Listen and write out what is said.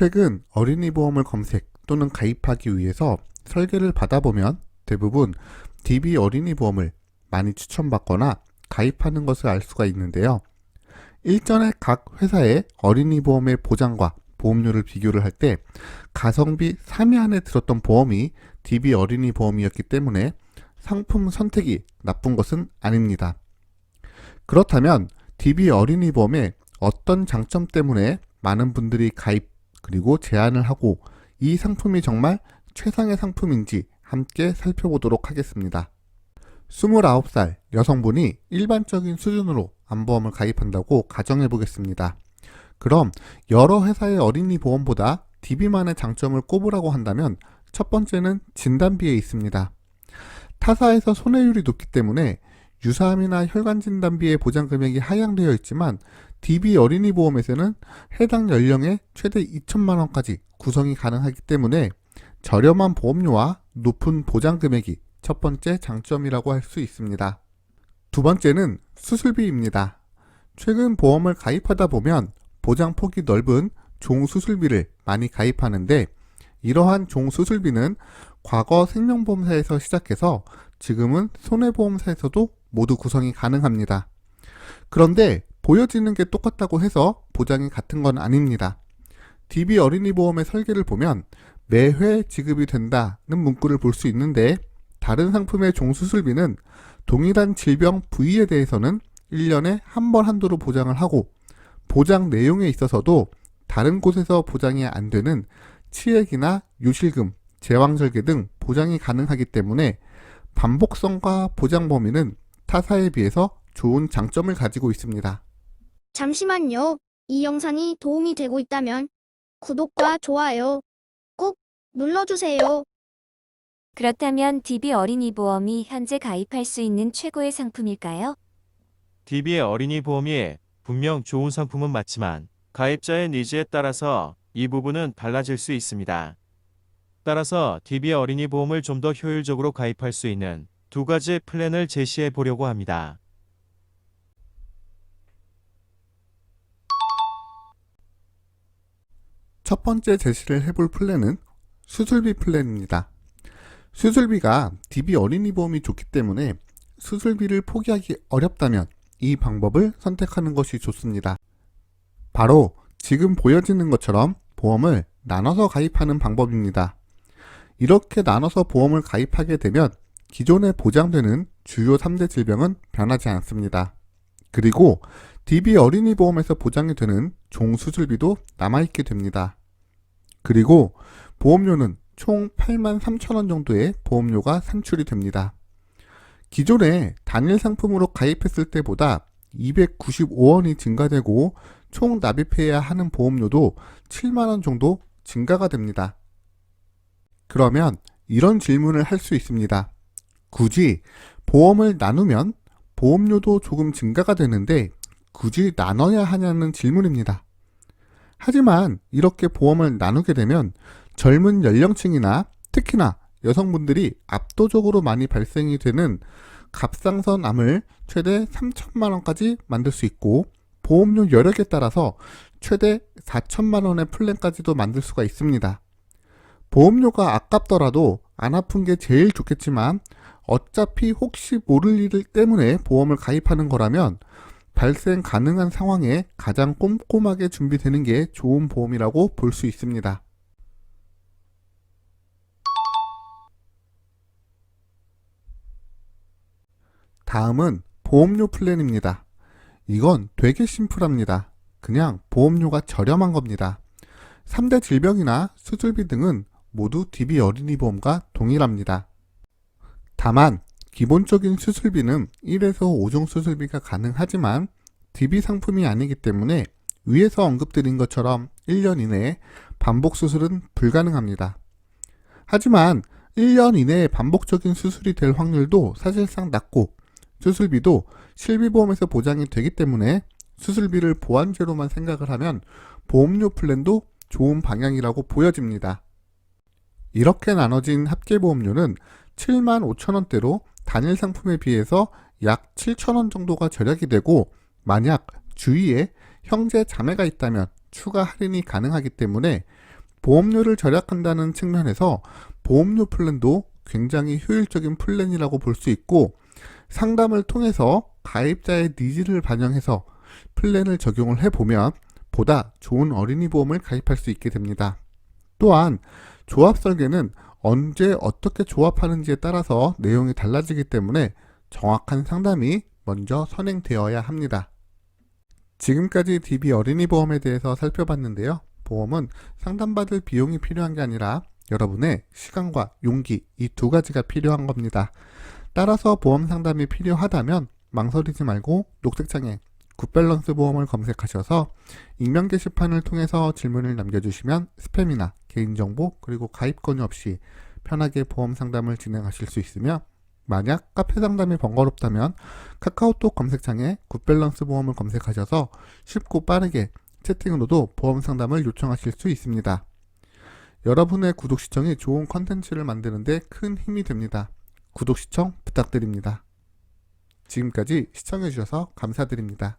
최근 어린이 보험을 검색 또는 가입하기 위해서 설계를 받아보면 대부분 DB 어린이 보험을 많이 추천받거나 가입하는 것을 알 수가 있는데요. 일전에 각 회사의 어린이 보험의 보장과 보험료를 비교를 할 때 가성비 3위 안에 들었던 보험이 DB 어린이 보험이었기 때문에 상품 선택이 나쁜 것은 아닙니다. 그렇다면 DB 어린이 보험의 어떤 장점 때문에 많은 분들이 가입 그리고 제안을 하고 이 상품이 정말 최상의 상품인지 함께 살펴보도록 하겠습니다. 29살 여성분이 일반적인 수준으로 암보험을 가입한다고 가정해 보겠습니다. 그럼 여러 회사의 어린이 보험보다 DB만의 장점을 꼽으라고 한다면 첫 번째는 진단비에 있습니다. 타사에서 손해율이 높기 때문에 유사암이나 혈관 진단비의 보장 금액이 하향되어 있지만 DB 어린이 보험에서는 해당 연령에 최대 2천만 원까지 구성이 가능하기 때문에 저렴한 보험료와 높은 보장 금액이 첫 번째 장점이라고 할 수 있습니다. 두 번째는 수술비입니다. 최근 보험을 가입하다 보면 보장 폭이 넓은 종수술비를 많이 가입하는데 이러한 종수술비는 과거 생명보험사에서 시작해서 지금은 손해보험사에서도 모두 구성이 가능합니다. 그런데 보여지는 게 똑같다고 해서 보장이 같은 건 아닙니다. DB 어린이 보험의 설계를 보면 매회 지급이 된다는 문구를 볼 수 있는데 다른 상품의 종수술비는 동일한 질병 부위에 대해서는 1년에 한 번 한도로 보장을 하고 보장 내용에 있어서도 다른 곳에서 보장이 안 되는 치액이나 요실금, 제왕절개 등 보장이 가능하기 때문에 반복성과 보장 범위는 타사에 비해서 좋은 장점을 가지고 있습니다. 잠시만요. 이 영상이 도움이 되고 있다면 구독과 좋아요 꼭 눌러주세요. 그렇다면 DB 어린이 보험이 현재 가입할 수 있는 최고의 상품일까요? DB의 어린이 보험이 분명 좋은 상품은 맞지만 가입자의 니즈에 따라서 이 부분은 달라질 수 있습니다. 따라서 DB 어린이 보험을 좀 더 효율적으로 가입할 수 있는 두 가지 플랜을 제시해 보려고 합니다. 첫 번째 제시를 해볼 플랜은 수술비 플랜입니다. 수술비가 DB 어린이 보험이 좋기 때문에 수술비를 포기하기 어렵다면 이 방법을 선택하는 것이 좋습니다. 바로 지금 보여지는 것처럼 보험을 나눠서 가입하는 방법입니다. 이렇게 나눠서 보험을 가입하게 되면 기존에 보장되는 주요 3대 질병은 변하지 않습니다. 그리고 DB 어린이 보험에서 보장이 되는 종수술비도 남아있게 됩니다. 그리고 보험료는 총 83,000원 정도의 보험료가 산출이 됩니다. 기존에 단일 상품으로 가입했을 때보다 295원이 증가되고 총 납입해야 하는 보험료도 7만원 정도 증가가 됩니다. 그러면 이런 질문을 할 수 있습니다. 굳이 보험을 나누면 보험료도 조금 증가가 되는데 굳이 나눠야 하냐는 질문입니다. 하지만 이렇게 보험을 나누게 되면 젊은 연령층이나 특히나 여성분들이 압도적으로 많이 발생이 되는 갑상선 암을 최대 3천만 원까지 만들 수 있고 보험료 여력에 따라서 최대 4천만 원의 플랜까지도 만들 수가 있습니다. 보험료가 아깝더라도 안 아픈 게 제일 좋겠지만 어차피 혹시 모를 일 때문에 보험을 가입하는 거라면 발생 가능한 상황에 가장 꼼꼼하게 준비되는 게 좋은 보험이라고 볼 수 있습니다. 다음은 보험료 플랜입니다. 이건 되게 심플합니다. 그냥 보험료가 저렴한 겁니다. 3대 질병이나 수술비 등은 모두 DB 어린이 보험과 동일합니다. 다만 기본적인 수술비는 1에서 5종 수술비가 가능하지만 DB 상품이 아니기 때문에 위에서 언급드린 것처럼 1년 이내에 반복 수술은 불가능합니다. 하지만 1년 이내에 반복적인 수술이 될 확률도 사실상 낮고 수술비도 실비보험에서 보장이 되기 때문에 수술비를 보완제로만 생각을 하면 보험료 플랜도 좋은 방향이라고 보여집니다. 이렇게 나눠진 합계보험료는 75,000원대로 단일 상품에 비해서 약 7,000원 정도가 절약이 되고 만약 주위에 형제 자매가 있다면 추가 할인이 가능하기 때문에 보험료를 절약한다는 측면에서 보험료 플랜도 굉장히 효율적인 플랜이라고 볼 수 있고, 상담을 통해서 가입자의 니즈를 반영해서 플랜을 적용을 해보면 보다 좋은 어린이 보험을 가입할 수 있게 됩니다. 또한 조합 설계는 언제 어떻게 조합하는지에 따라서 내용이 달라지기 때문에 정확한 상담이 먼저 선행되어야 합니다. 지금까지 DB 어린이 보험에 대해서 살펴봤는데요. 보험은 상담받을 비용이 필요한 게 아니라 여러분의 시간과 용기, 이 두 가지가 필요한 겁니다. 따라서 보험 상담이 필요하다면 망설이지 말고 녹색창에 굿밸런스 보험을 검색하셔서 익명 게시판을 통해서 질문을 남겨주시면 스팸이나 개인정보 그리고 가입 권유 없이 편하게 보험 상담을 진행하실 수 있으며, 만약 카페 상담이 번거롭다면 카카오톡 검색창에 굿밸런스 보험을 검색하셔서 쉽고 빠르게 채팅으로도 보험 상담을 요청하실 수 있습니다. 여러분의 구독 시청이 좋은 컨텐츠를 만드는 데 큰 힘이 됩니다. 구독 시청 부탁드립니다. 지금까지 시청해주셔서 감사드립니다.